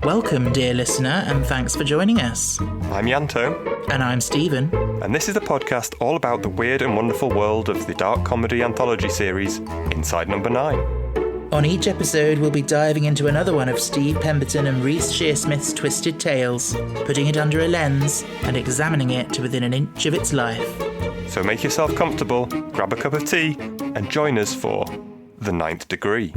Welcome, dear listener, and thanks for joining us. I'm Yanto. And I'm Stephen. And this is a podcast all about the weird and wonderful world of the dark comedy anthology series, Inside Number 9. On each episode, we'll be diving into another one of Steve Pemberton and Reece Shearsmith's twisted tales, putting it under a lens and examining it to within an inch of its life. So make yourself comfortable, grab a cup of tea, and join us for The Ninth Degree.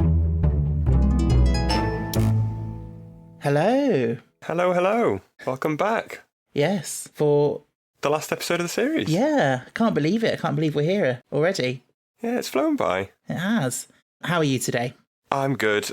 Hello. Hello. Welcome back. Yes, for the last episode of the series. Yeah, I can't believe it. I can't believe we're here already. Yeah, it's flown by. It has. How are you today? I'm good.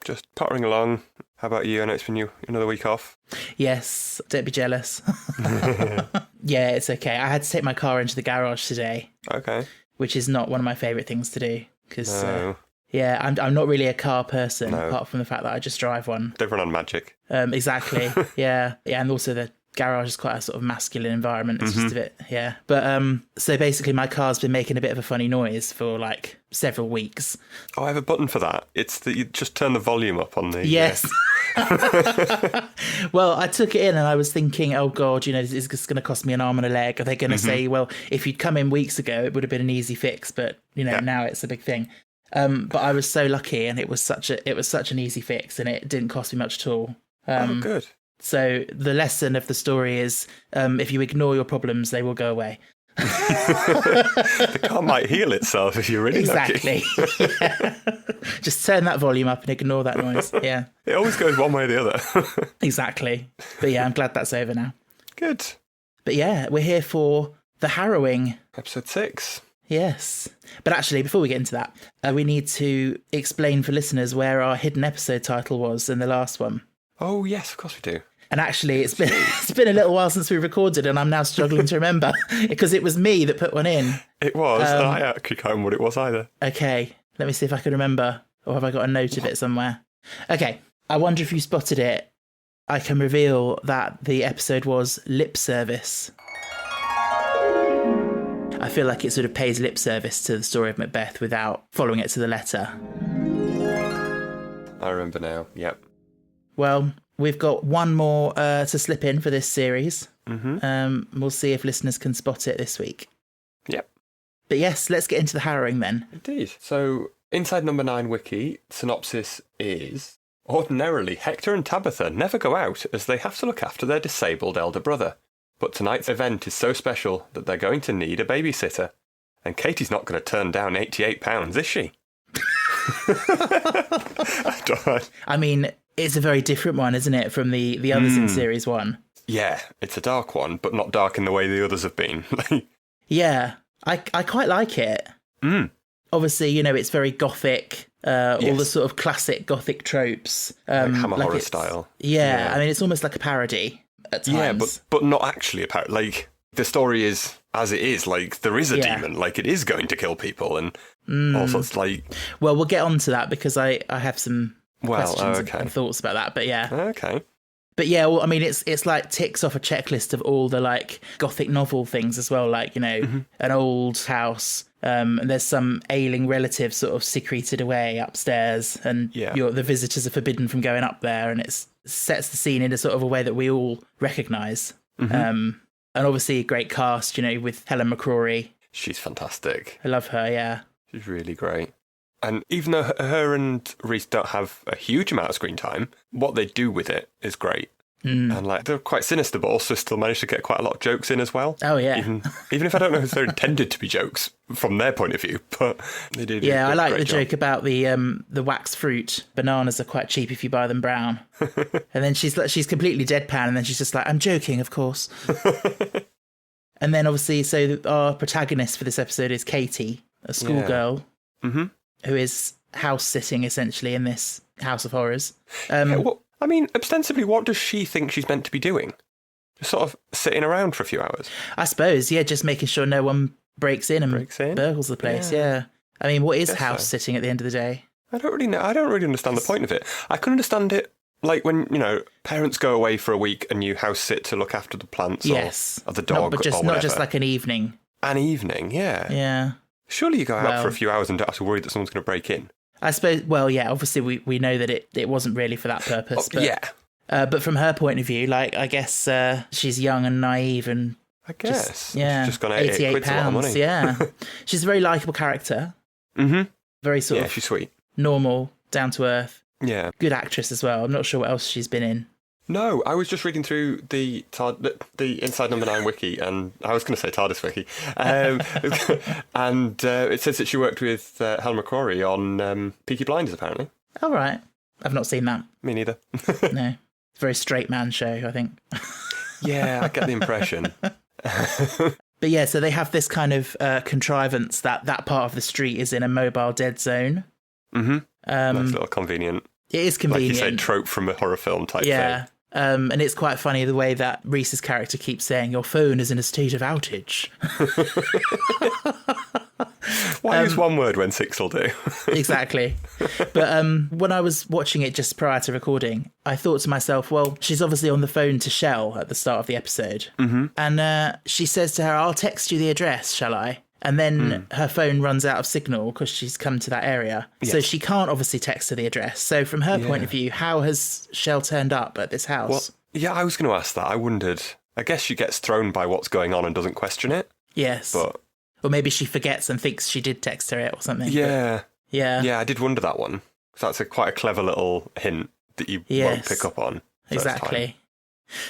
Just pottering along. How about you? I know it's been you another week off. Yes, don't be jealous. Yeah, it's okay. I had to take my car into the garage today. Okay. Which is not one of my favourite things to do. Because, no. Yeah, I'm not really a car person, No. Apart from the fact that I just drive one. Don't run on magic. Exactly. Yeah, and also the garage is quite a sort of masculine environment. It's just a bit, yeah. But so basically, my car's been making a bit of a funny noise for like several weeks. Oh, I have a button for that. It's that you just turn the volume up on the. Yes. Well, I took it in and I was thinking, oh God, this is going to cost me an arm and a leg. Are they going to say, well, if you'd come in weeks ago, it would have been an easy fix, but now it's a big thing. But I was so lucky, and it was such an easy fix, and it didn't cost me much at all. Oh, good. So the lesson of the story is, if you ignore your problems, they will go away. The car might heal itself if you're really lucky. Yeah. Just turn that volume up and ignore that noise. Yeah. It always goes one way or the other. Exactly. But yeah, I'm glad that's over now. Good. But yeah, we're here for the Harrowing. Episode 6. Yes. But actually, before we get into that, we need to explain for listeners where our hidden episode title was in the last one. Oh, yes, of course we do. And actually, it's been a little while since we recorded, and I'm now struggling to remember, because it was me that put one in. It was, and I actually can't remember what it was either. Okay, let me see if I can remember, or have I got a note of it somewhere? Okay, I wonder if you spotted it. I can reveal that the episode was Lip Service. I feel like it sort of pays lip service to the story of Macbeth without following it to the letter. I remember now, yep. Well, we've got one more to slip in for this series. Mm-hmm. We'll see if listeners can spot it this week. Yep. But yes, let's get into the Harrowing then. Indeed. So, Inside Number 9 wiki, synopsis is, ordinarily, Hector and Tabitha never go out as they have to look after their disabled elder brother. But tonight's event is so special that they're going to need a babysitter. And Katie's not going to turn down £88, is she? I mean, it's a very different one, isn't it, from the others in Series 1? Yeah, it's a dark one, but not dark in the way the others have been. Yeah, I quite like it. Obviously, it's very gothic, all the sort of classic gothic tropes. Like Hammer horror style. Yeah, I mean, it's almost like a parody at times. Yeah, but not actually a parody. Like, the story is as it is. Like, there is a demon. Like, it is going to kill people and all sorts like... Well, we'll get on to that because I have some... questions and thoughts about that, but yeah. Okay. But yeah, well, I mean, it's like ticks off a checklist of all the like gothic novel things as well, like, an old house, and there's some ailing relative sort of secreted away upstairs, and the visitors are forbidden from going up there, and it sets the scene in a sort of a way that we all recognise. And obviously a great cast, with Helen McCrory. She's fantastic. I love her, yeah. She's really great. And even though her and Reece don't have a huge amount of screen time, what they do with it is great. And they're quite sinister, but also still manage to get quite a lot of jokes in as well. Oh, yeah. Even if I don't know if they're intended to be jokes from their point of view, but they do. Yeah, I like the joke about the wax fruit. Bananas are quite cheap if you buy them brown. And then she's completely deadpan, and then she's just like, I'm joking, of course. And then obviously, so our protagonist for this episode is Katie, a schoolgirl. Who is house sitting essentially in this house of horrors. I mean, ostensibly, what does she think she's meant to be doing? Just sort of sitting around for a few hours? I suppose, yeah, just making sure no one breaks in and burgles the place, yeah. I mean, what is house sitting at the end of the day? I don't really know. I don't really understand the point of it. I can understand it, like when, parents go away for a week and you house sit to look after the plants or the dog not just like an evening. An evening, yeah. Yeah. Surely you go out for a few hours and don't have to worry that someone's going to break in. I suppose, well, yeah, obviously we know that it wasn't really for that purpose. But, Yeah. But from her point of view, like, I guess she's young and naive and... I guess. Yeah. She's just gone 88 quid's a lot of money. Yeah. She's a very likeable character. Mm-hmm. Very sort Yeah, of she's sweet. normal, down to earth. Yeah. Good actress as well. I'm not sure what else she's been in. No, I was just reading through the Inside Number 9 wiki, and I was going to say TARDIS wiki, and it says that she worked with Helen McCrory on Peaky Blinders, apparently. All right. I've not seen that. Me neither. No. It's a very straight man show, I think. Yeah, I get the impression. But yeah, so they have this kind of contrivance that part of the street is in a mobile dead zone. Mm-hmm. Nice little convenient. It is convenient. Like you said, trope from a horror film type yeah. thing. And it's quite funny the way that Reese's character keeps saying, your phone is in a state of outage. Why use one word when six will do? Exactly. But when I was watching it just prior to recording, I thought to myself, well, she's obviously on the phone to Shell at the start of the episode. Mm-hmm. And she says to her, I'll text you the address, shall I? And then her phone runs out of signal because she's come to that area. Yes. So she can't obviously text her the address. So from her point of view, how has Shell turned up at this house? Well, yeah, I was going to ask that. I wondered. I guess she gets thrown by what's going on and doesn't question it. Yes. But... Or maybe she forgets and thinks she did text her it or something. Yeah. But, yeah. Yeah, I did wonder that one. That's quite a clever little hint that you won't pick up on. Exactly.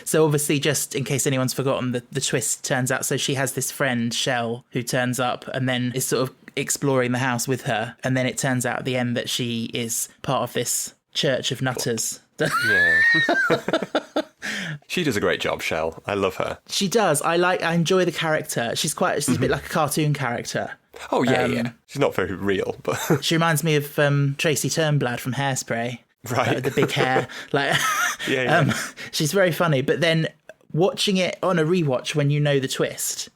So obviously, just in case anyone's forgotten, the twist turns out, so she has this friend, Shell, who turns up and then is sort of exploring the house with her. And then it turns out at the end that she is part of this church of nutters. Yeah. She does a great job, Shell. I love her. She does. I enjoy the character. She's a bit like a cartoon character. Oh, yeah. She's not very real, but... She reminds me of Tracy Turnblad from Hairspray. Right. With the big hair. Yeah. She's very funny. But then watching it on a rewatch when you know the twist,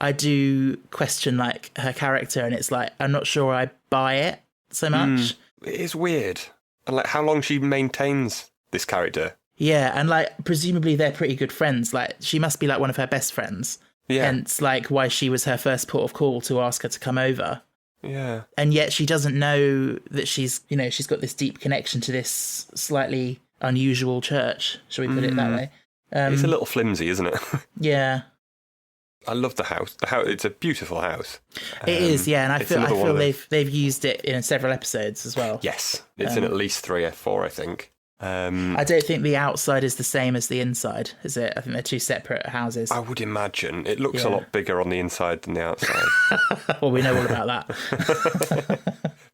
I do question like her character, and it's like, I'm not sure I buy it so much. It is weird. And like how long she maintains this character. Yeah, and like presumably they're pretty good friends. Like she must be like one of her best friends. Yeah. Hence like why she was her first port of call to ask her to come over. Yeah. And yet she doesn't know that she's got this deep connection to this slightly unusual church. Shall we put it that way? It's a little flimsy, isn't it? Yeah. I love the house. It's a beautiful house. It is, yeah, and I feel they've used it in several episodes as well. Yes, it's in at least 3 or 4, I think. I don't think the outside is the same as the inside, is it? I think they're two separate houses. I would imagine. It looks a lot bigger on the inside than the outside. Well, we know all about that.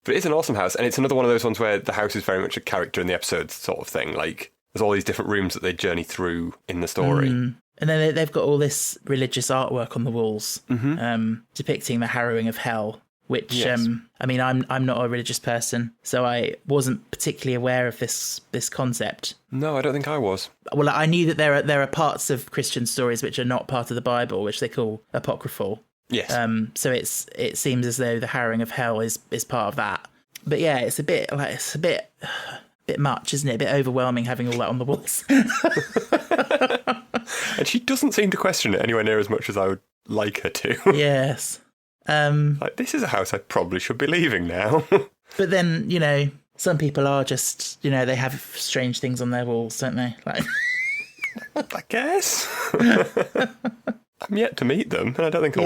But it's an awesome house, and it's another one of those ones where the house is very much a character in the episode sort of thing. Like, there's all these different rooms that they journey through in the story. And then they've got all this religious artwork on the walls depicting the harrowing of hell, which, I mean, I'm not a religious person, so I wasn't particularly aware of this concept. No, I don't think I was. Well, I knew that there are parts of Christian stories which are not part of the Bible, which they call apocryphal. Yes. So it seems as though the harrowing of hell is part of that. But yeah, it's a bit much, isn't it? A bit overwhelming having all that on the walls. And she doesn't seem to question it anywhere near as much as I would like her to. Yes. Like, this is a house I probably should be leaving now. But then, some people are just, they have strange things on their walls, don't they? Like, I guess. I'm yet to meet them, and I don't think I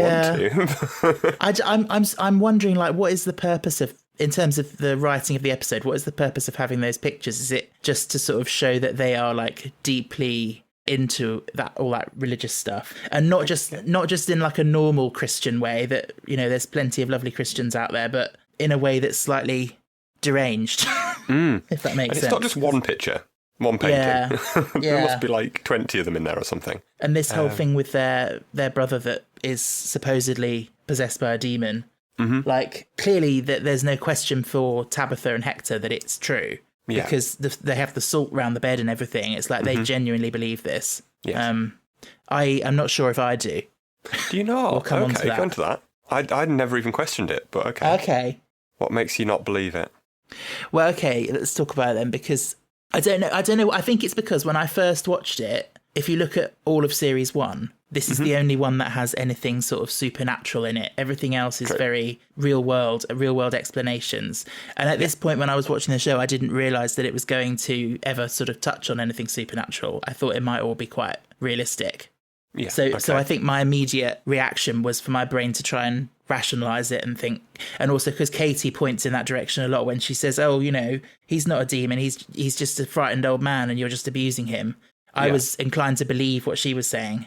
want to. I'm wondering, like, what is the purpose of, in terms of the writing of the episode, what is the purpose of having those pictures? Is it just to sort of show that they are like deeply into all that religious stuff, and not just in like a normal Christian way that there's plenty of lovely Christians out there, but in a way that's slightly deranged, if that makes sense. It's not just one picture, one painting. There must be like 20 of them in there or something. And this whole thing with their brother that is supposedly possessed by a demon. Like, clearly there's no question for Tabitha and Hector that it's true. Yeah. Because they have the salt around the bed and everything. It's like they genuinely believe this. Yes. I am not sure if I do. Do you not? We'll come on to that. Go into that. I'd never even questioned it, but okay. Okay. What makes you not believe it? Well, okay, let's talk about it then, because I don't know. I think it's because when I first watched it, if you look at all of series 1, This is the only one that has anything sort of supernatural in it. Everything else is very real world explanations. And at this point, when I was watching the show, I didn't realise that it was going to ever sort of touch on anything supernatural. I thought it might all be quite realistic. Yeah. So I think my immediate reaction was for my brain to try and rationalise it and think, and also because Katie points in that direction a lot when she says, "Oh, you know, he's not a demon. He's just a frightened old man, and you're just abusing him." I was inclined to believe what she was saying.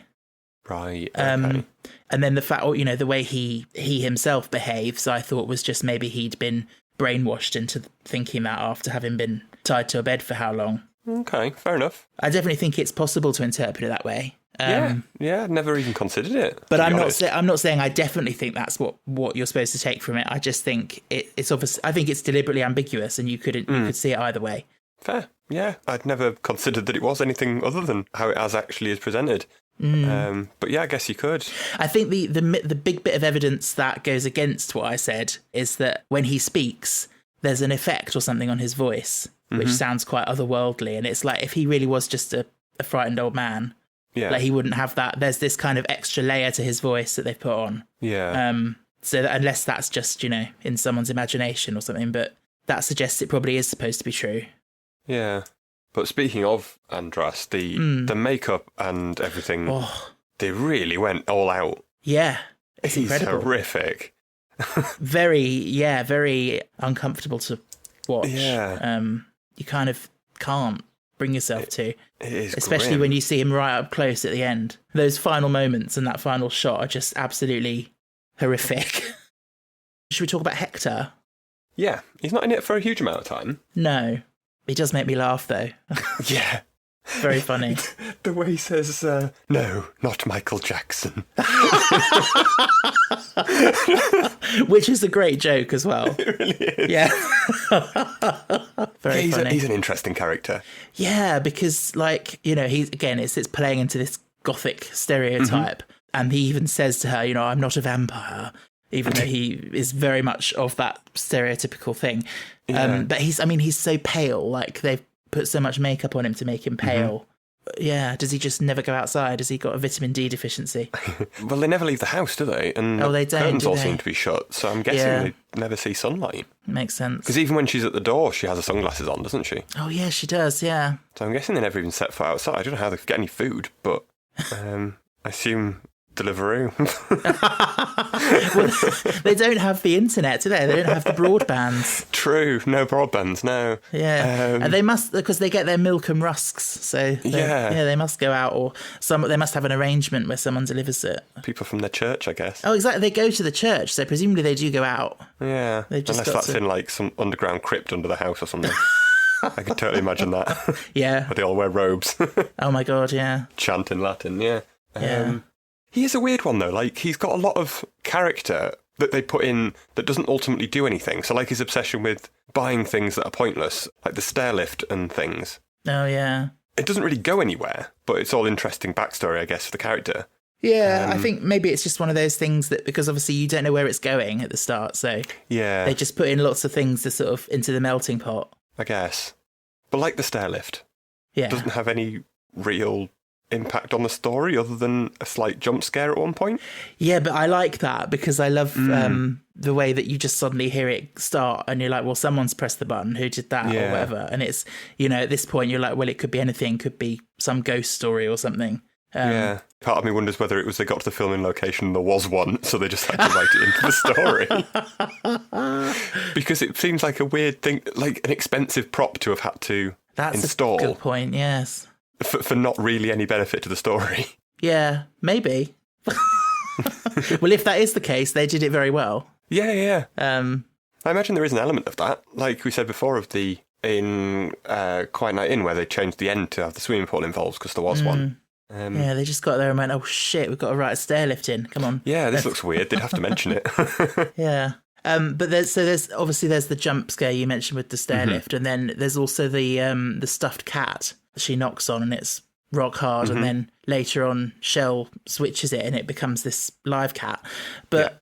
Right. Okay. And then the fact, you know, the way he himself behaves, I thought was just maybe he'd been brainwashed into thinking that after having been tied to a bed for how long. Okay, fair enough. I definitely think it's possible to interpret it that way. Yeah, I'd never even considered it. But I'm not saying I definitely think that's what you're supposed to take from it. I just think it's obvious. I think it's deliberately ambiguous, and you could see it either way. Fair. Yeah, I'd never considered that it was anything other than how it as actually is presented. But yeah, I guess you could. I think the big bit of evidence that goes against what I said is that when he speaks, there's an effect or something on his voice, which sounds quite otherworldly. And it's like if he really was just a frightened old man, like he wouldn't have that. There's this kind of extra layer to his voice that they've put on. Yeah. So that unless that's just, you know, in someone's imagination or something, but that suggests it probably is supposed to be true. Yeah. But speaking of Andras, the makeup and everything, they really went all out. Yeah. It's incredible. Horrific. very uncomfortable to watch. Yeah. You kind of can't bring yourself to. It is especially grim. when you see him right up close at the end. Those final moments and that final shot are just absolutely horrific. Should we talk about Hector? Yeah. He's not in it for a huge amount of time. No. He does make me laugh, though. Yeah. Very funny. The way he says, no, not Michael Jackson. Which is a great joke as well. It really is. Yeah. Very funny. He's an interesting character. Yeah, because, like, you know, it's playing into this gothic stereotype. And he even says to her, you know, I'm not a vampire. Even though he is very much of that stereotypical thing. Yeah. But he's so pale. Like, they've put so much makeup on him to make him pale. Yeah, does he just never go outside? Has he got a vitamin D deficiency? Well, they never leave the house, do they? And they don't, curtains do all they? seem to be shut, so I'm guessing they never see sunlight. Makes sense. Because even when she's at the door, she has her sunglasses on, doesn't she? Oh, yeah, she does, yeah. So I'm guessing they never even set foot outside. I don't know how they get any food, but I assume Deliveroo. Well, they don't have the internet, do they? They don't have the broadbands. True, no broadbands, no. Yeah, and they must, because they get their milk and rusks, so they must go out, or they must have an arrangement where someone delivers it. People from their church, I guess. Oh, exactly. They go to the church, so presumably they do go out. Yeah, unless that's in like some underground crypt under the house or something. I could totally imagine that. Yeah. Where they all wear robes. Oh my god, yeah. Chant in Latin, yeah. Yeah. He is a weird one, though. Like, he's got a lot of character that they put in that doesn't ultimately do anything. So, like, his obsession with buying things that are pointless, like the stair lift and things. Oh, yeah. It doesn't really go anywhere, but it's all interesting backstory, I guess, for the character. Yeah, I think maybe it's just one of those things that, because obviously you don't know where it's going at the start, so yeah, they just put in lots of things to sort of into the melting pot. I guess. But like the stair lift, yeah, doesn't have any real impact on the story other than a slight jump scare at one point. Yeah, but I like that because I love the way that you just suddenly hear it start and you're like, well, someone's pressed the button, who did that or whatever. And it's, you know, at this point you're like, well, it could be anything, could be some ghost story or something. Yeah, part of me wonders whether it was they got to the filming location and there was one, so they just had to write it into the story. Because it seems like a weird thing, like an expensive prop to have had to install. That's a good point, yes. For not really any benefit to the story. Yeah, maybe. Well, if that is the case, they did it very well. Yeah. I imagine there is an element of that, like we said before, of in Quiet Night In, where they changed the end to have the swimming pool involved because there was one. Yeah, they just got there and went, oh shit, we've got to write a stair lift in. Come on. Yeah, this looks weird. They'd have to mention it. Yeah. But there's the jump scare you mentioned with the stair lift, and then there's also the stuffed cat she knocks on and it's rock hard, and then later on Shell switches it and it becomes this live cat. But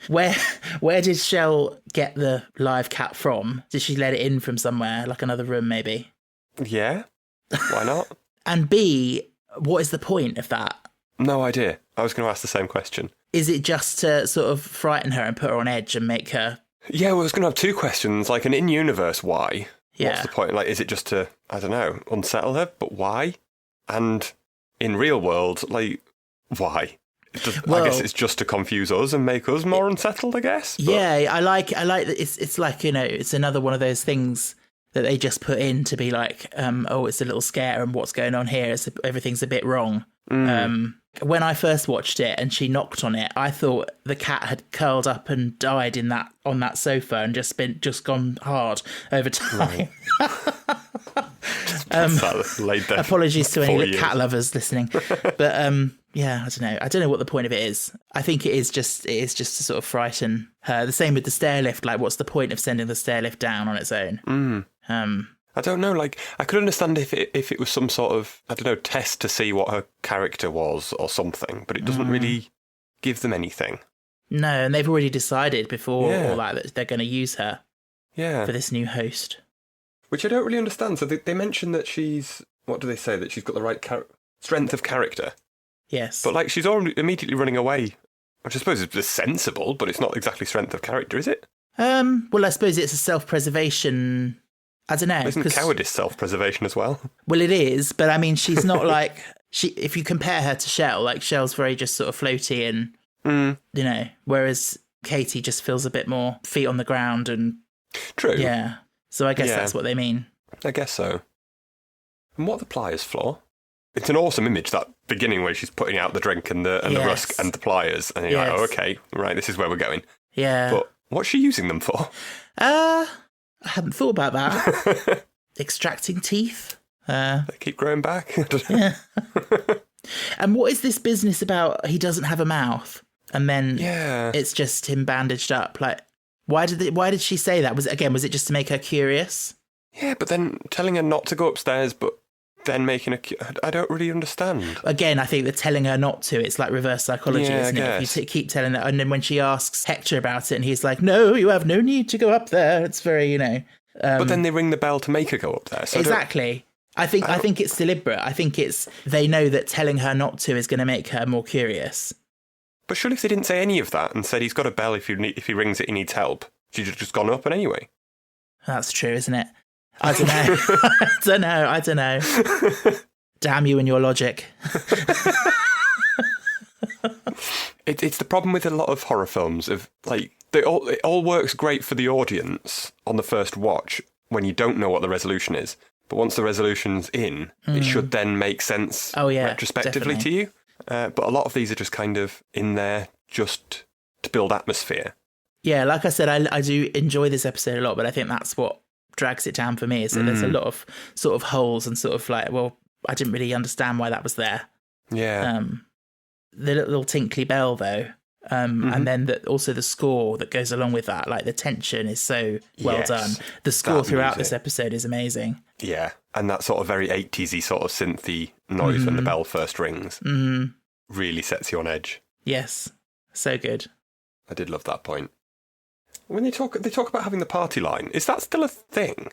where did Shell get the live cat from? Did she let it in from somewhere, like another room maybe? Yeah, why not? And B, what is the point of that? No idea. I was going to ask the same question. Is it just to sort of frighten her and put her on edge and make her... Yeah, well, I was going to have two questions. Like, an in-universe, why? Yeah. What's the point? Like, is it just to, I don't know, unsettle her? But why? And in real world, like, why? I guess it's just to confuse us and make us more unsettled, I guess. But... Yeah, I like that it's like, you know, it's another one of those things that they just put in to be like, oh, it's a little scare and what's going on here, everything's a bit wrong. When I first watched it and she knocked on it, I thought the cat had curled up and died on that sofa and just gone hard over time. Right. Apologies to any cat lovers listening, but yeah, I don't know what the point of it is. I think it is just to sort of frighten her. The same with the stair lift. Like, what's the point of sending the stair lift down on its own? I don't know. Like, I could understand if it was some sort of, I don't know, test to see what her character was or something, but it doesn't really give them anything. No, and they've already decided before all that they're going to use her. For this new host. Which I don't really understand. So they mention that she's, what do they say? That she's got the right strength of character. Yes. But, like, she's already immediately running away, which I suppose is sensible, but it's not exactly strength of character, is it? Well, I suppose it's a self-preservation... I don't know. Isn't cowardice self-preservation as well? Well, it is, but I mean, she's not like... If you compare her to Shell, like, Shell's very just sort of floaty and, you know, whereas Katie just feels a bit more feet on the ground and... True. Yeah. So I guess that's what they mean. I guess so. And what are the pliers for? It's an awesome image, that beginning where she's putting out the drink and the rusk and the pliers. And you're like, oh, okay, right, this is where we're going. Yeah. But what's she using them for? I hadn't thought about that. Extracting teeth. They keep growing back. Yeah. And what is this business about he doesn't have a mouth? And then it's just him bandaged up. Like, why did she say that? Was it just to make her curious? Yeah, but then telling her not to go upstairs, but then making her... I don't really understand. Again, I think that telling her not to, it's like reverse psychology, isn't it? If you keep telling her, and then when she asks Hector about it, and he's like, no, you have no need to go up there. It's very, you know... but then they ring the bell to make her go up there. So exactly. I think it's deliberate. I think they know that telling her not to is going to make her more curious. But surely if they didn't say any of that and said he's got a bell if he rings it, he needs help, she'd have just gone up and anyway. That's true, isn't it? I don't know. I don't know. Damn you and your logic. It's the problem with a lot of horror films of, like, it all works great for the audience on the first watch when you don't know what the resolution is. But once the resolution's in, it should then make sense retrospectively definitely. To you. But a lot of these are just kind of in there just to build atmosphere. Yeah, like I said, I do enjoy this episode a lot, but I think that's what drags it down for me, is that there's a lot of sort of holes and sort of like, well, I didn't really understand why that was there. Yeah. The little tinkly bell, though, and then also the score that goes along with that, like the tension is so well done. The score throughout this episode is amazing. Yeah, and that sort of very 80s-y sort of synthy noise when the bell first rings really sets you on edge. Yes, so good. I did love that point. When they talk about having the party line, is that still a thing?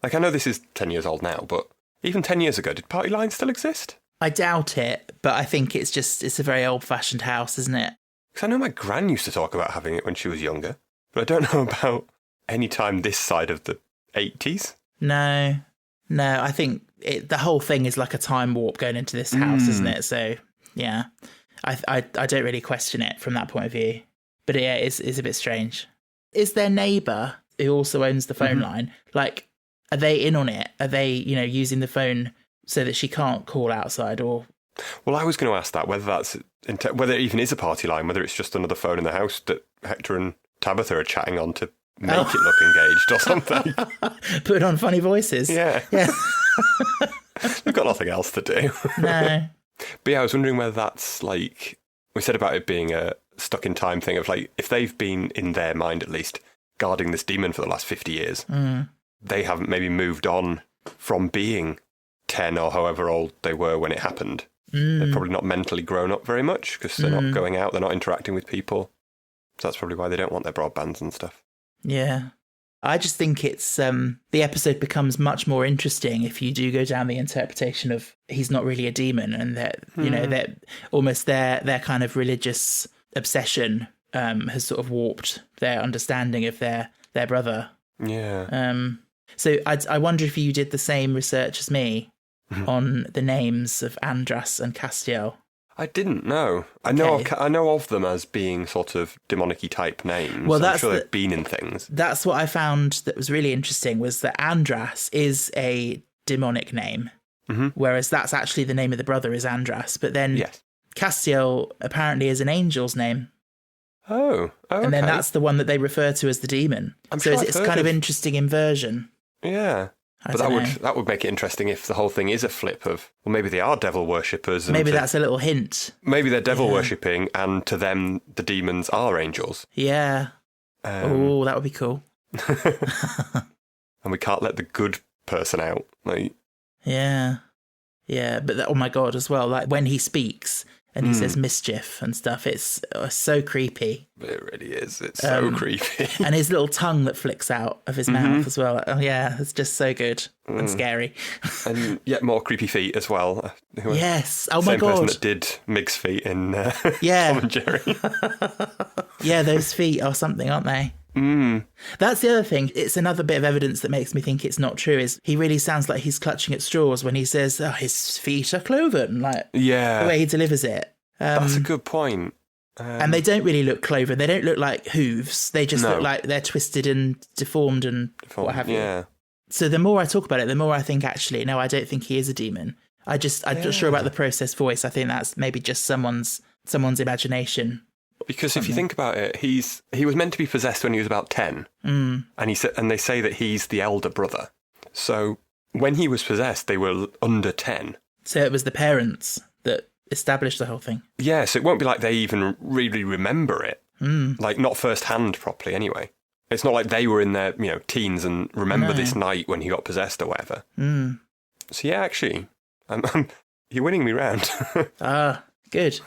Like, I know this is 10 years old now, but even 10 years ago, did party lines still exist? I doubt it, but I think it's a very old-fashioned house, isn't it? Because I know my gran used to talk about having it when she was younger, but I don't know about any time this side of the 80s. No, I think the whole thing is like a time warp going into this house, isn't it? So, yeah, I don't really question it from that point of view. But yeah, it's a bit strange. Is their neighbour, who also owns the phone line, like, are they in on it? Are they, you know, using the phone so that she can't call outside or... Well, I was going to ask that, whether it even is a party line, whether it's just another phone in the house that Hector and Tabitha are chatting on to make it look engaged or something. Put on funny voices. Yeah. We've got nothing else to do. No. But yeah, I was wondering whether that's like, we said about it being a stuck in time thing of like, if they've been, in their mind at least, guarding this demon for the last 50 years, they haven't maybe moved on from being 10 or however old they were when it happened. They're probably not mentally grown up very much because they're not going out, they're not interacting with people. So that's probably why they don't want their broadbands and stuff. Yeah. I just think it's the episode becomes much more interesting if you do go down the interpretation of he's not really a demon, and that that almost their kind of religious obsession has sort of warped their understanding of their brother. Yeah. So I wonder if you did the same research as me on the names of Andras and Castiel. I didn't know. I know of them as being sort of demonic-y type names. Well, I'm sure they've been in things. That's what I found that was really interesting, was that Andras is a demonic name, whereas that's actually the name of the brother is Andras. But then Castiel apparently is an angel's name. Oh, okay. And then that's the one that they refer to as the demon. It's kind of interesting inversion. Yeah. But that would make it interesting if the whole thing is a flip of, well, maybe they are devil worshippers. Maybe that's a little hint. Maybe they're devil worshipping, and to them, the demons are angels. Yeah. Oh, that would be cool. And we can't let the good person out. Like, yeah. Yeah, but oh my God, as well, like when he speaks and he says mischief and stuff, it's so creepy. It really is. It's so creepy. And his little tongue that flicks out of his mouth as well. Oh yeah, it's just so good and scary. And yet more creepy feet as well. Yes. Oh my God. Same person that did Mig's feet in Tom and Jerry. Yeah, those feet are something, aren't they? That's the other thing. It's another bit of evidence that makes me think it's not true, is he really sounds like he's clutching at straws when he says, oh, his feet are cloven, like the way he delivers it. That's a good point. And they don't really look cloven. They don't look like hooves. They just look like they're twisted and deformed and what have you. Yeah. So the more I talk about it, the more I think, actually, no, I don't think he is a demon. I'm not sure about the processed voice. I think that's maybe just someone's imagination. Because if you think about it, he was meant to be possessed when he was about 10, and they say that he's the elder brother. So when he was possessed, they were under 10. So it was the parents that established the whole thing. Yeah, so it won't be like they even really remember it, like not firsthand properly. Anyway, it's not like they were in their teens and remember this night when he got possessed or whatever. So yeah, actually, you're winning me round. Good.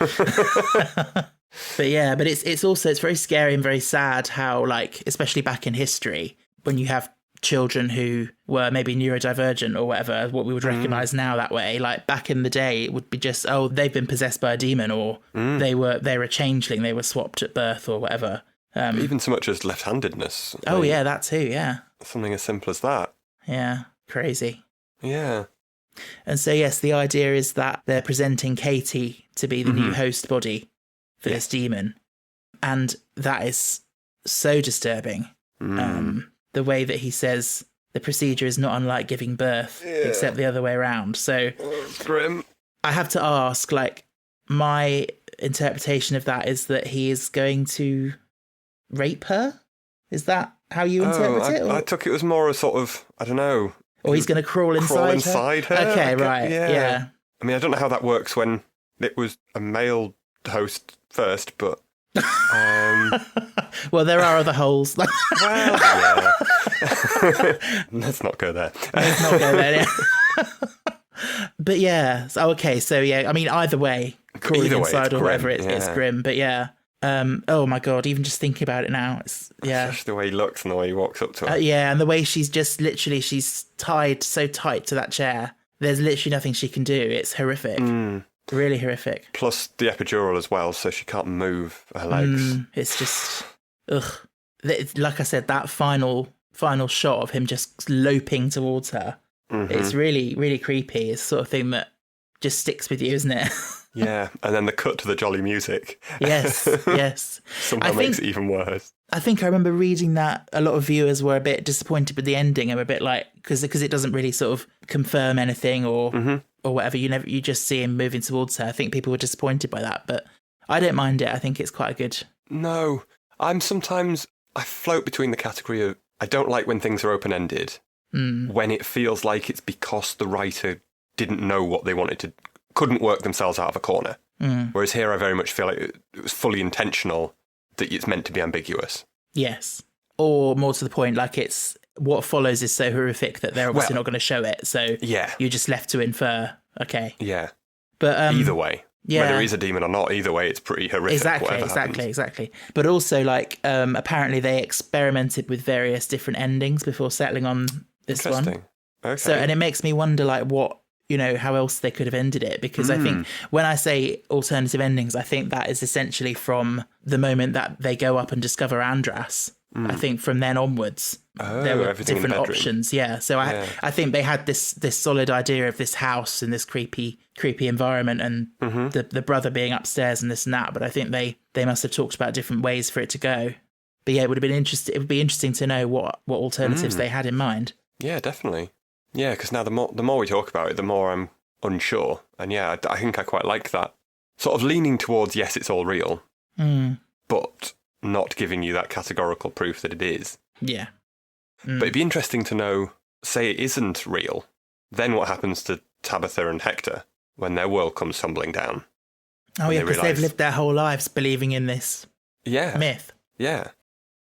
But yeah, but it's very scary and very sad how, like, especially back in history, when you have children who were maybe neurodivergent or whatever, what we would recognise now that way, like back in the day, it would be just, oh, they've been possessed by a demon, or they were a changeling, they were swapped at birth or whatever. Even so much as left-handedness. Oh yeah, that too, yeah. Something as simple as that. Yeah, crazy. Yeah. And so yes, the idea is that they're presenting Katie to be the new host body for this demon, and that is so disturbing. The way that he says the procedure is not unlike giving birth, except the other way around. So grim. I have to ask, like, my interpretation of that is that he is going to rape her. Is that how you interpret it? Or? I took it as more a sort of, I don't know. Or he's going to crawl inside her. Okay, right. Yeah. I mean, I don't know how that works when it was a male host first, but well, there are other holes. Well, yeah. Let's not go there. Let's not go there. Yeah. But yeah, okay. So yeah, I mean, either way, crawling inside or whatever, it's grim. But yeah, oh my God, even just thinking about it now, it's especially the way he looks and the way he walks up to her. Yeah, and the way she's just literally she's tied so tight to that chair. There's literally nothing she can do. It's horrific. Really horrific. Plus the epidural as well, so she can't move her legs. It's just, ugh. Like I said, that final shot of him just loping towards her, it's really, really creepy. It's the sort of thing that just sticks with you, isn't it? Yeah, and then the cut to the jolly music. Yes. Somehow makes it even worse. I think I remember reading that a lot of viewers were a bit disappointed with the ending and were a bit like, because it doesn't really sort of confirm anything or whatever. You just see him moving towards her. I think people were disappointed by that, but I don't mind it. I think it's quite good. No, I float between the category of I don't like when things are open-ended, when it feels like it's because the writer didn't know what they wanted to, couldn't work themselves out of a corner. Whereas here I very much feel like it was fully intentional that it's meant to be ambiguous. Yes. Or more to the point, like it's what follows is so horrific that they're obviously not going to show it. So you're just left to infer. Okay. Yeah. But either way. Yeah. Whether he's a demon or not, either way, it's pretty horrific. Exactly. But also, like, apparently they experimented with various different endings before settling on this one. Interesting. Okay. So, and it makes me wonder, like, what, how else they could have ended it. Because I think when I say alternative endings, I think that is essentially from the moment that they go up and discover Andras. I think from then onwards, there were different options. Yeah. So I think they had this solid idea of this house and this creepy environment and the brother being upstairs and this and that. But I think they must have talked about different ways for it to go. But yeah, it would be interesting to know what alternatives they had in mind. Yeah, definitely. Yeah, because now the more we talk about it, the more I'm unsure. And yeah, I think I quite like that. Sort of leaning towards, yes, it's all real, but not giving you that categorical proof that it is. Yeah. But it'd be interesting to know, say it isn't real, then what happens to Tabitha and Hector when their world comes tumbling down? Oh yeah, because they've lived their whole lives believing in this myth. Yeah.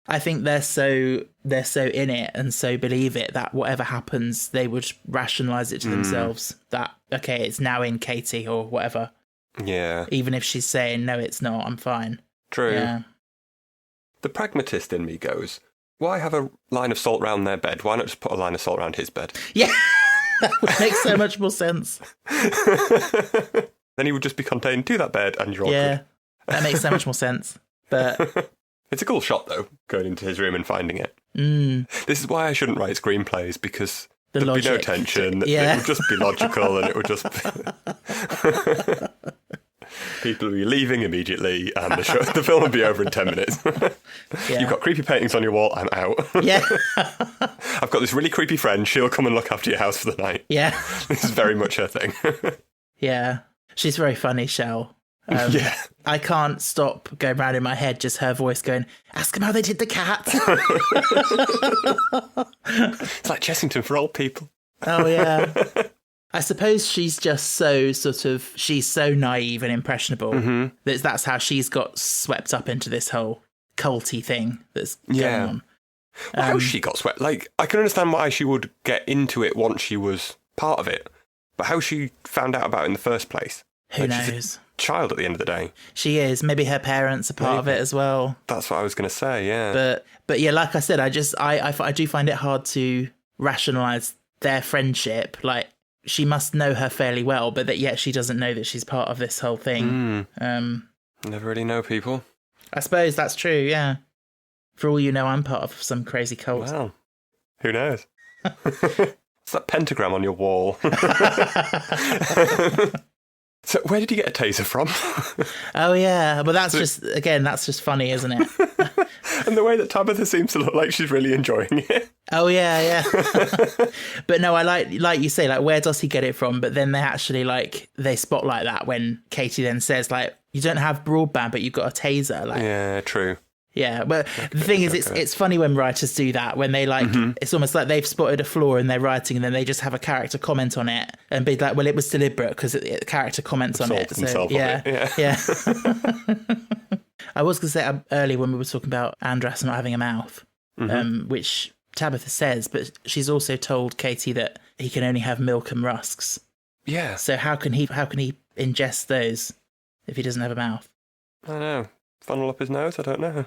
I think they're so in it and so believe it that whatever happens, they would rationalise it to themselves that, okay, it's now in Katie or whatever. Yeah. Even if she's saying, no, it's not, I'm fine. True. Yeah. The pragmatist in me goes, why have a line of salt round their bed? Why not just put a line of salt round his bed? Yeah, that would make so much more sense. Then he would just be contained to that bed and you're all good. That makes so much more sense. But it's a cool shot, though, going into his room and finding it. This is why I shouldn't write screenplays, because there'd be no tension. It would just be logical and it would just be... People will be leaving immediately and the film will be over in 10 minutes. You've got creepy paintings on your wall, I'm out. Yeah. I've got this really creepy friend, she'll come and look after your house for the night. Yeah. This is very much her thing. Yeah. She's very funny, Shell. Yeah. I can't stop going round in my head, just her voice going, ask them how they did the cat. It's like Chessington for old people. Oh, yeah. I suppose she's just she's so naive and impressionable that that's how she's got swept up into this whole culty thing that's going on. Well, how she got swept? Like, I can understand why she would get into it once she was part of it, but how she found out about it in the first place? Who knows? Child at the end of the day. She is. Maybe her parents are part of it as well. That's what I was going to say, yeah. But yeah, like I said, I do find it hard to rationalise their friendship. Like, she must know her fairly well, but yet she doesn't know that she's part of this whole thing. Never really know people. I suppose that's true, yeah. For all you know, I'm part of some crazy cult. Well, who knows? It's that pentagram on your wall. So where did you get a taser from? Oh, yeah. But that's just funny, isn't it? And the way that Tabitha seems to look like she's really enjoying it. Oh, yeah. But no, I like you say, like, where does he get it from? But then they actually, like, they spotlight that when Katie then says, like, you don't have broadband, but you've got a taser. Like, yeah, true. Yeah, but the thing is, it's funny when writers do that, when they like, it's almost like they've spotted a flaw in their writing and then they just have a character comment on it and be like, well, it was deliberate because the character comments on it. So, yeah. I was going to say earlier when we were talking about Andras not having a mouth, which Tabitha says, but she's also told Katie that he can only have milk and rusks. Yeah. So how can he ingest those if he doesn't have a mouth? I don't know. Funnel up his nose? I don't know.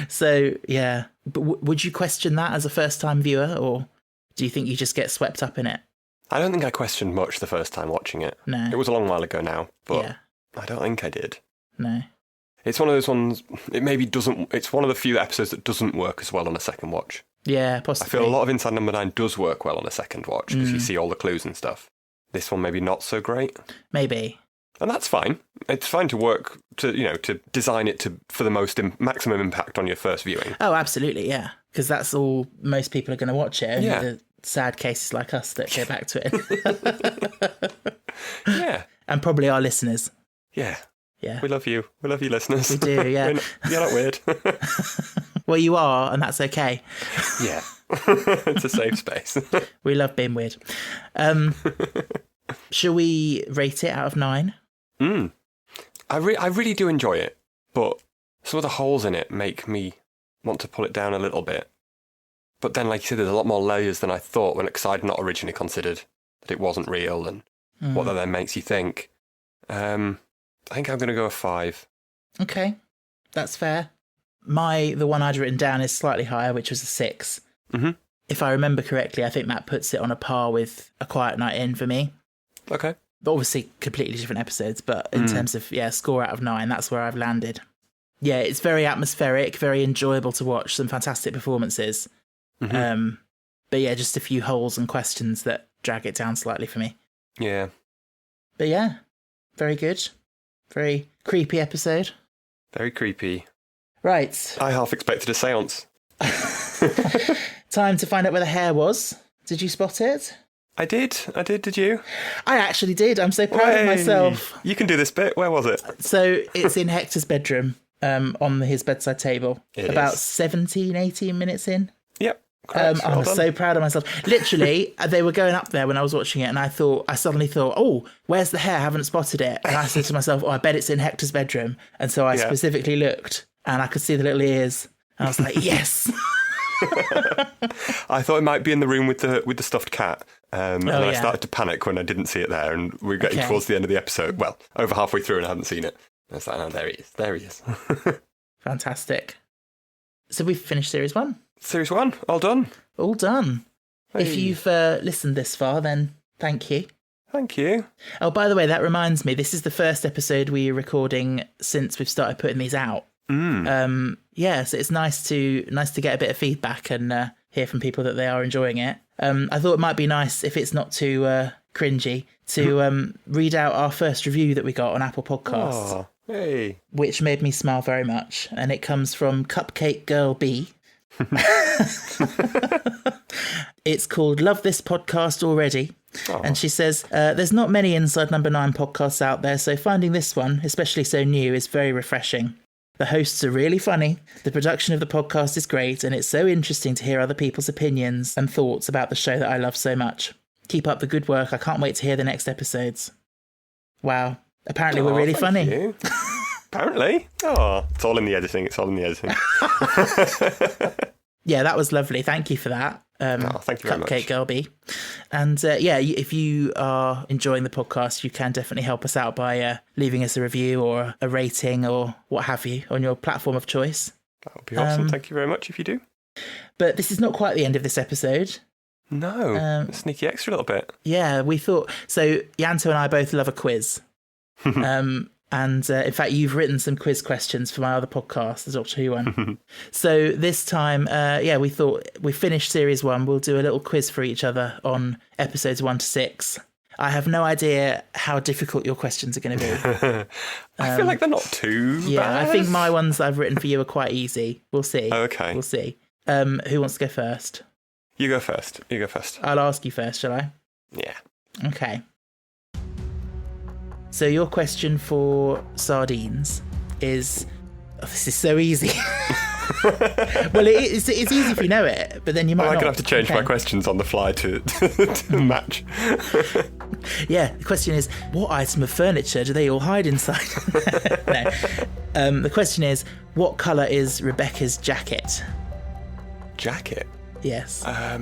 So, yeah. But would you question that as a first-time viewer, or do you think you just get swept up in it? I don't think I questioned much the first time watching it. No. It was a long while ago now, but I don't think I did. No. It's one of those ones, it's one of the few episodes that doesn't work as well on a second watch. Yeah, possibly. I feel a lot of Inside Number 9 does work well on a second watch, because you see all the clues and stuff. This one maybe not so great. Maybe. And that's fine. It's fine to work to design it for the maximum impact on your first viewing. Oh, absolutely, yeah. Because that's all most people are going to watch it. Only Yeah. the sad cases like us that go back to it. Yeah. And probably our listeners. Yeah. Yeah. We love you. We love you, listeners. We do, yeah. You're not weird. Well, you are, and that's okay. Yeah. It's a safe space. We love being weird. Shall we rate it out of 9? I really do enjoy it, but some of the holes in it make me want to pull it down a little bit. But then, like you said, there's a lot more layers than I thought because I'd not originally considered that it wasn't real, and what that then makes you think. I think I'm going to go a 5. Okay, that's fair. The one I'd written down is slightly higher, which was a 6. Mm-hmm. If I remember correctly, I think that puts it on a par with A Quiet Night In for me. Okay. But obviously, completely different episodes. But in terms of, score out of 9, that's where I've landed. Yeah, it's very atmospheric, very enjoyable to watch, some fantastic performances. Mm-hmm. But yeah, just a few holes and questions that drag it down slightly for me. Yeah. But yeah, very good. Very creepy episode. Very creepy. Right. I half expected a seance. Time to find out where the hair was. Did you spot it? I did, did you? I actually did. I'm so proud of myself. You can do this bit. Where was it? So it's in Hector's bedroom, on his bedside table. About 17, 18 minutes in. Yep. Correct. I'm so proud of myself. Literally, they were going up there when I was watching it, and I suddenly thought, oh, where's the hair? I haven't spotted it. And I said to myself, oh, I bet it's in Hector's bedroom. And so I specifically looked, and I could see the little ears. And I was like, yes. I thought it might be in the room with the stuffed cat. And then I started to panic when I didn't see it there, and we were getting towards the end of the episode. Well, over halfway through, and I hadn't seen it. I was like, oh, there he is. There he is. Fantastic. So we've finished Series 1. Series 1, all done. All done. Hey. If you've listened this far, then thank you. Thank you. Oh, by the way, that reminds me, this is the first episode we're recording since we've started putting these out. So it's nice to get a bit of feedback and hear from people that they are enjoying it. I thought it might be nice, if it's not too cringy, to read out our first review that we got on Apple Podcasts. Oh, hey. Which made me smile very much. And it comes from Cupcake Girl B. It's called Love This Podcast Already. Oh. And she says, there's not many Inside Number 9 podcasts out there, so finding this one, especially so new, is very refreshing. The hosts are really funny, the production of the podcast is great, and it's so interesting to hear other people's opinions and thoughts about the show that I love so much. Keep up the good work. I can't wait to hear the next episodes. Wow. Apparently we're really funny. You. Apparently. Oh, it's all in the editing. Yeah, that was lovely. Thank you for that. Thank you very much. Cupcake Girl B. And if you are enjoying the podcast, you can definitely help us out by leaving us a review or a rating or what have you on your platform of choice. That would be awesome. Thank you very much if you do. But this is not quite the end of this episode. No, sneaky extra little bit. Yeah, we thought... So Yanto and I both love a quiz. And in fact, you've written some quiz questions for my other podcast, the Doctor Who one. So this time, we thought we finished Series 1. We'll do a little quiz for each other on episodes 1 to 6. I have no idea how difficult your questions are going to be. I feel like they're not too bad. I think my ones that I've written for you are quite easy. We'll see. Okay. We'll see. Who wants to go first? You go first. I'll ask you first, shall I? Yeah. Okay. So your question for sardines is... Oh, this is so easy. Well, it's easy if you know it, but then you might not. I'm going to have to change my questions on the fly to match. Yeah, the question is, what item of furniture do they all hide inside? No. The question is, what colour is Rebecca's jacket? Jacket? Yes. I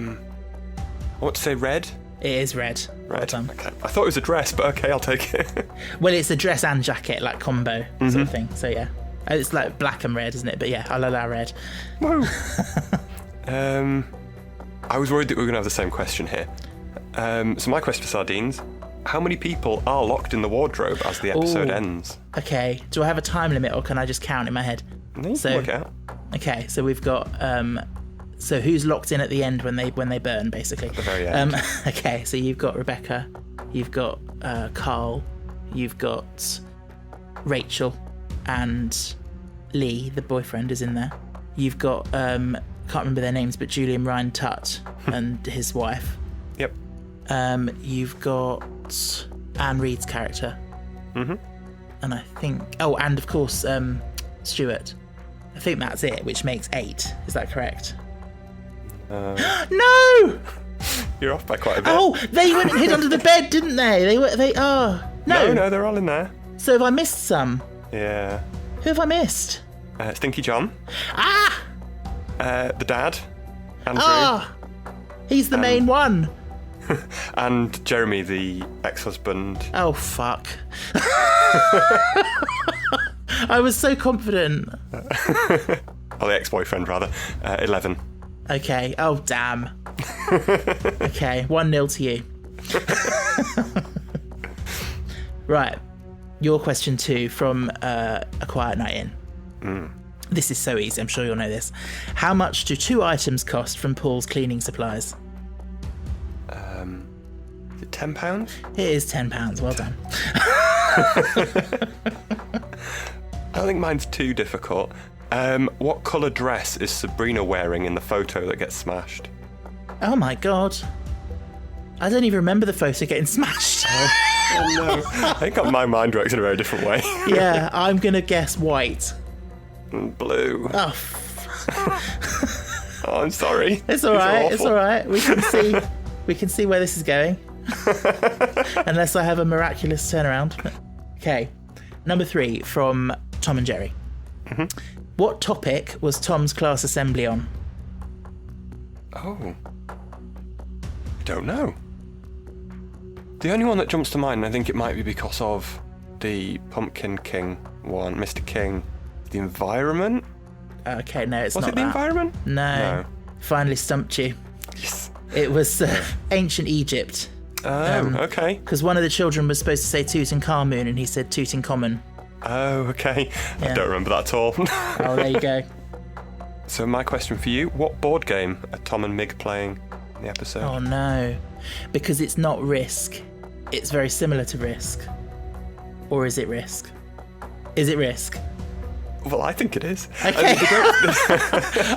want to say red. It is red. Red. Okay. I thought it was a dress, but okay, I'll take it. Well, it's a dress and jacket, like combo sort of thing. So yeah, it's like black and red, isn't it? But yeah, I'll allow red. Woo. I was worried that we were going to have the same question here. So my question for sardines: how many people are locked in the wardrobe as the episode ends? Okay. Do I have a time limit, or can I just count in my head? No, you can work it out. Okay, so we've got. So who's locked in at the end when they burn, basically? At the very end. Okay, so you've got Rebecca, you've got Carl, you've got Rachel, and Lee, the boyfriend, is in there. You've got can't remember their names, but Julian Ryan Tutt and his wife. Yep. You've got Anne Reid's character. Mm-hmm. And I think and of course Stuart. I think that's it, which makes 8. Is that correct? No! You're off by quite a bit. Oh, they went and hid under the bed, didn't they? No, they're all in there. So have I missed some? Yeah. Who have I missed? Stinky John. Ah! The dad. Andrew. Ah! He's the main one. And Jeremy, the ex-husband. Oh, fuck. I was so confident. Or the ex-boyfriend, rather. 11. Okay. Oh, damn. Okay, 1-0 to you. Right. Your question 2 from A Quiet Night In. This is so easy, I'm sure you'll know this. How much do 2 items cost from Paul's cleaning supplies? Is it £10? It is £10. Well done. I don't think mine's too difficult. What colour dress is Sabrina wearing in the photo that gets smashed? Oh my god. I don't even remember the photo getting smashed. Oh no. I think my mind works in a very different way. Yeah, I'm going to guess white. Blue. Oh, Oh, I'm sorry. it's all right. It's all right. We can see where this is going. Unless I have a miraculous turnaround. Okay. Number 3 from Tom and Jerry. What topic was Tom's class assembly on? Oh. I don't know. The only one that jumps to mind, and I think it might be because of the Pumpkin King one, Mr. King, the environment? Okay, no, it's Was not it the that. environment? No. Finally stumped you. Yes. It was ancient Egypt. Oh, okay. Because one of the children was supposed to say Tutankhamun and he said Tutankhamun. Oh, okay. Yeah. I don't remember that at all. Oh, there you go. So my question for you, what board game are Tom and Mig playing in the episode? Oh no. Because it's not Risk. It's very similar to Risk. Or is it Risk? Is it Risk? Well, I think it is. Okay.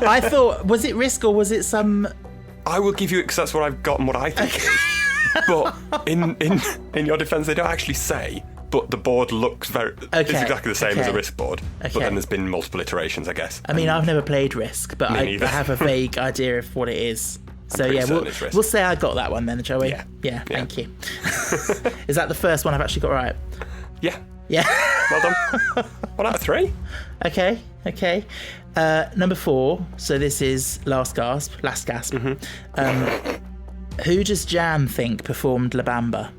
I thought, was it Risk or was it some... I will give you, because that's what I've got and what I think it is. But in your defence, they don't actually say, but the board looks it's exactly the same as a Risk board. But then there's been multiple iterations, I guess. I mean, I've never played Risk, but I have a vague idea of what it is. So yeah, we'll say I got that one then, shall we? Yeah, thank you. Is that the first one I've actually got right? Yeah. Yeah. Well done. 1 out of 3. Okay. Number 4. So this is last gasp. Who does Jan think performed La Bamba?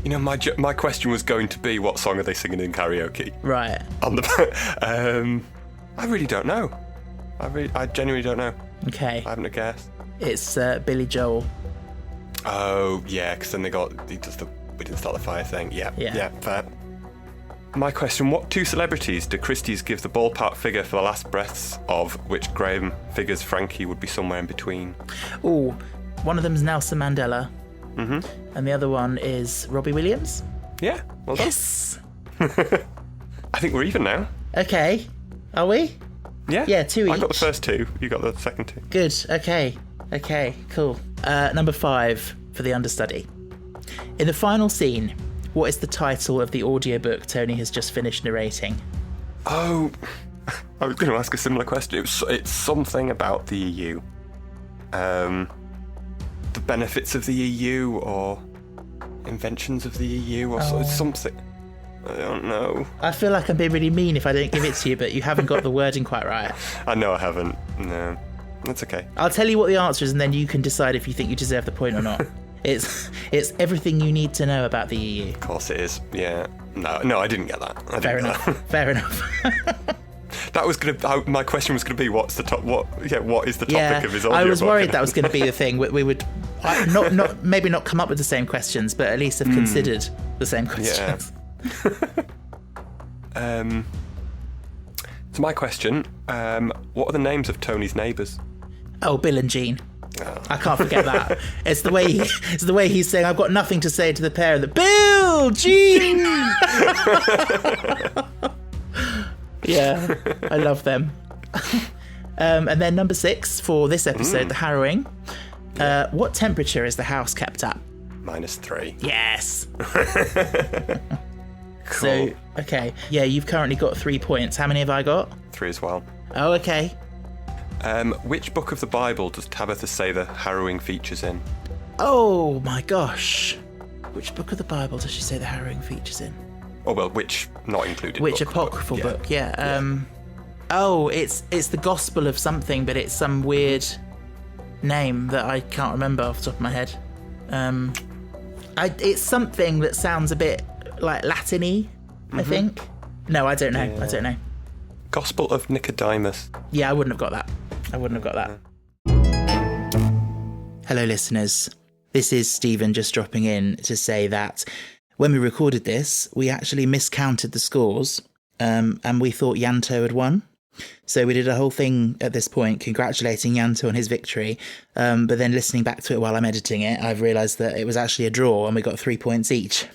You know, my question was going to be, what song are they singing in karaoke? Right. I really don't know. I genuinely don't know. Okay. I haven't a guess. It's Billy Joel. Oh, yeah, because then he does the We Didn't Start the Fire thing. Yeah, fair. My question, what 2 celebrities do Christie's give the ballpark figure for the last breaths of, which Graham figures Frankie would be somewhere in between? Oh, one of them's Nelson Mandela. And the other one is Robbie Williams. Yeah, well done. Yes. I think we're even now. Okay. Are we? Yeah. Yeah, 2 each. I got the first 2. You got the second 2. Good. Okay, cool. Number 5 for the understudy. In the final scene, what is the title of the audiobook Tony has just finished narrating? Oh, I was going to ask a similar question. It's something about the EU. The benefits of the EU or inventions of the EU or something. I don't know. I feel like I'm being really mean if I don't give it to you, but you haven't got the wording quite right. I know I haven't. No, that's okay. I'll tell you what the answer is and then you can decide if you think you deserve the point or not. It's everything you need to know about the EU. Of course it is. Yeah. No, I didn't get that. Fair enough. That was my question was gonna be, what's the top? What is the topic of his audiobook? I was worried that was going to be the thing. We would maybe not come up with the same questions, but at least have considered the same questions. Yeah. So my question: what are the names of Tony's neighbours? Oh, Bill and Jean. Oh. I can't forget that. It's the way he's saying, "I've got nothing to say to the pair of the Bill, Jean." Yeah, I love them. And then number 6 for this episode, the Harrowing. What temperature is the house kept at? -3. Yes. Cool. So, okay. Yeah, you've currently got 3 points. How many have I got? 3 as well. Oh, okay. Which book of the Bible does Tabitha say the harrowing features in? Oh, my gosh. Which book of the Bible does she say the harrowing features in? Oh, well, which not included Which book, apocryphal book, yeah. Oh, it's the Gospel of something, but it's some weird name that I can't remember off the top of my head. It's something that sounds a bit like Latin-y, I think. No, I don't know. Yeah. I don't know. Gospel of Nicodemus. Yeah, I wouldn't have got that. Hello, listeners. This is Stephen just dropping in to say that when we recorded this, we actually miscounted the scores, and we thought Yanto had won. So we did a whole thing at this point congratulating Yanto on his victory, but then listening back to it while I'm editing it, I've realised that it was actually a draw and we got 3 points each.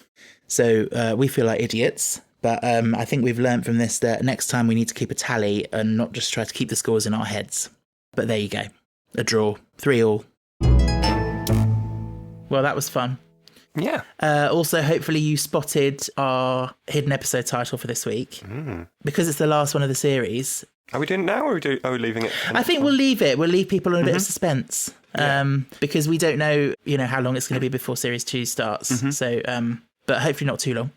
So we feel like idiots, but I think we've learned from this that next time we need to keep a tally and not just try to keep the scores in our heads. But there you go. A draw. 3-3. Well, that was fun. Yeah. Also, hopefully you spotted our hidden episode title for this week. Because it's the last one of the series. Are we doing it now, or are we leaving it? I think we'll leave it. We'll leave people on a bit of suspense. Because we don't know, how long it's going to be before series 2 starts. So, but hopefully not too long.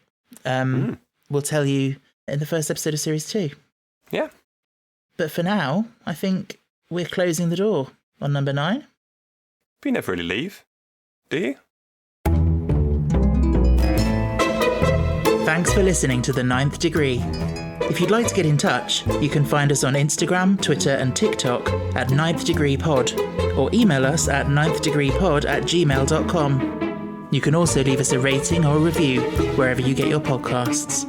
We'll tell you in the first episode of series 2. Yeah. But for now, I think we're closing the door on number 9. But you never really leave, do you? Thanks for listening to The Ninth Degree. If you'd like to get in touch, you can find us on Instagram, Twitter and TikTok at Ninth Degree Pod, or email us at ninthdegreepod@gmail.com. You can also leave us a rating or a review wherever you get your podcasts.